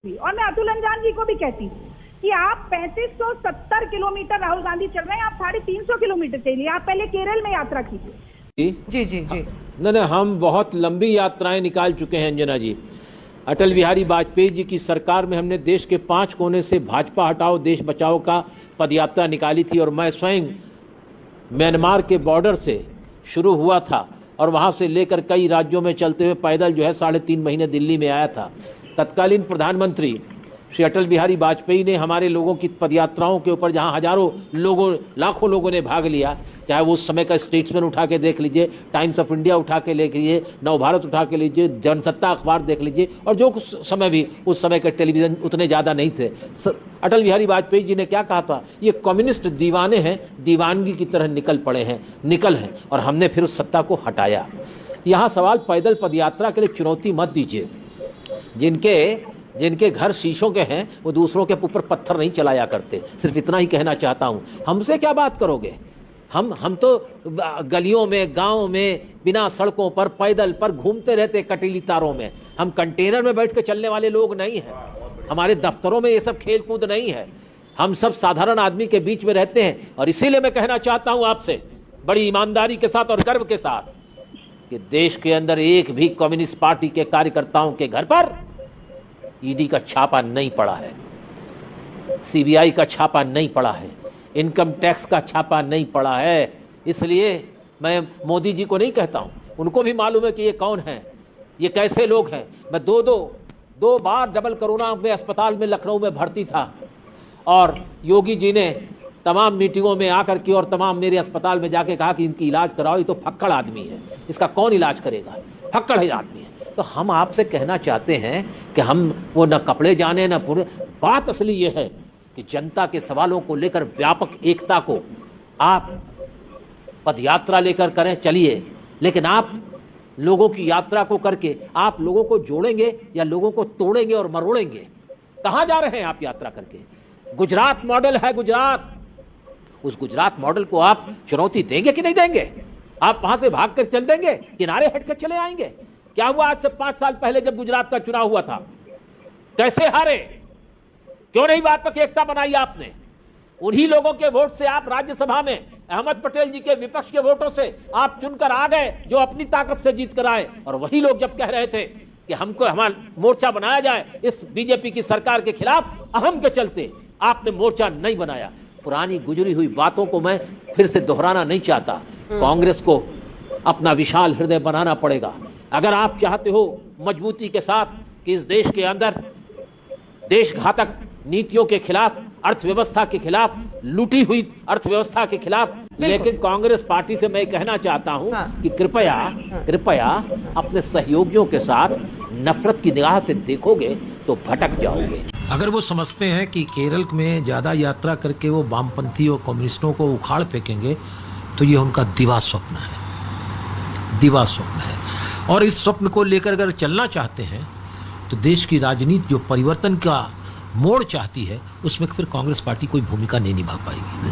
और मैं अतुल अंजान जी को भी कहती हूँ कि आप 3570 किलोमीटर राहुल गांधी चल रहे हैं, आप 350 किलोमीटर चलिए। आप पहले केरल में यात्रा कीजिए। जी जी जी नहीं, हम बहुत लंबी यात्राएं निकाल चुके हैं अंजना जी। अटल बिहारी वाजपेयी जी की सरकार में हमने देश के 5 कोने से भाजपा हटाओ देश बचाओ का पदयात्रा निकाली थी, और मैं स्वयं म्यांमार के बॉर्डर से शुरू हुआ था और वहां से लेकर कई राज्यों में चलते हुए पैदल जो है 3.5 महीने दिल्ली में आया था। तत्कालीन प्रधानमंत्री श्री अटल बिहारी वाजपेयी ने हमारे लोगों की पदयात्राओं के ऊपर, जहां हजारों लोगों लाखों लोगों ने भाग लिया, चाहे वो उस समय का स्टेट्समैन उठा के देख लीजिए, टाइम्स ऑफ इंडिया उठा के देख लीजिए, नवभारत उठा के लीजिए, जनसत्ता अखबार देख लीजिए, और जो समय भी उस समय के टेलीविजन उतने ज़्यादा नहीं थे। अटल बिहारी वाजपेयी जी ने क्या कहा था, ये कम्युनिस्ट दीवाने हैं, दीवानगी की तरह निकल हैं, और हमने फिर उस सत्ता को हटाया। यहाँ सवाल पैदल पदयात्रा के लिए चुनौती मत दीजिए। जिनके घर शीशों के हैं वो दूसरों के ऊपर पत्थर नहीं चलाया करते। सिर्फ इतना ही कहना चाहता हूँ। हमसे क्या बात करोगे? हम तो गलियों में, गाँव में, बिना सड़कों पर, पैदल पर घूमते रहते, कटीली तारों में। हम कंटेनर में बैठ के चलने वाले लोग नहीं हैं। हमारे दफ्तरों में ये सब खेल कूद नहीं है। हम सब साधारण आदमी के बीच में रहते हैं, और इसीलिए मैं कहना चाहता हूँ आपसे बड़ी ईमानदारी के साथ और गर्व के साथ कि देश के अंदर एक भी कम्युनिस्ट पार्टी के कार्यकर्ताओं के घर पर ईडी का छापा नहीं पड़ा है, सीबीआई का छापा नहीं पड़ा है, इनकम टैक्स का छापा नहीं पड़ा है। इसलिए मैं मोदी जी को नहीं कहता हूं, उनको भी मालूम है कि ये कौन है, ये कैसे लोग हैं। मैं दो बार डबल कोरोना में अस्पताल में लखनऊ में भर्ती था, और योगी जी ने तमाम मीटिंगों में आकर के और तमाम मेरे अस्पताल में जाके कहा कि इनकी इलाज कराओ, ये तो फक्कड़ आदमी है, इसका कौन इलाज करेगा, फक्कड़ है आदमी है। तो हम आपसे कहना चाहते हैं कि हम वो न कपड़े जाने न पूरे। बात असली ये है कि जनता के सवालों को लेकर व्यापक एकता को आप पदयात्रा लेकर करें, चलिए, लेकिन आप लोगों की यात्रा को करके आप लोगों को जोड़ेंगे या लोगों को तोड़ेंगे और मरोड़ेंगे? कहाँ जा रहे हैं आप यात्रा करके? गुजरात मॉडल है, गुजरात, उस गुजरात मॉडल को आप चुनौती देंगे कि नहीं देंगे? आप वहां से भाग कर चल देंगे, किनारे हटकर चले आएंगे? क्या हुआ आज से 5 साल पहले जब गुजरात का चुनाव हुआ था? कैसे हारे? क्यों नहीं व्यापक एकता बनाई आपने? उन्हीं लोगों के वोट से आप राज्यसभा में अहमद पटेल जी के विपक्ष के वोटों से आप चुनकर आ गए, जो अपनी ताकत से जीत कर आए। और वही लोग जब कह रहे थे कि हमको हमारा मोर्चा बनाया जाए इस बीजेपी की सरकार के खिलाफ, अहम के चलते आपने मोर्चा नहीं बनाया। पुरानी गुजरी हुई बातों को मैं फिर से दोहराना नहीं चाहता। कांग्रेस को अपना विशाल हृदय बनाना पड़ेगा। अगर आप चाहते हो मजबूती के साथ कि इस देश के अंदर देशघातक नीतियों के खिलाफ, अर्थव्यवस्था के खिलाफ, लूटी हुई अर्थव्यवस्था के खिलाफ, लेकिन कांग्रेस पार्टी से मैं कहना चाहता हूं कि कृपया अपने सहयोगियों के साथ नफरत की निगाह से देखोगे तो भटक जाओगे। अगर वो समझते हैं कि केरल में ज्यादा यात्रा करके वो वामपंथी और कम्युनिस्टों को उखाड़ फेंकेंगे, तो ये उनका दिवा स्वप्न है। और इस स्वप्न को लेकर अगर चलना चाहते हैं तो देश की राजनीति जो परिवर्तन का मोड़ चाहती है, उसमें फिर कांग्रेस पार्टी कोई भूमिका नहीं निभा पाएगी।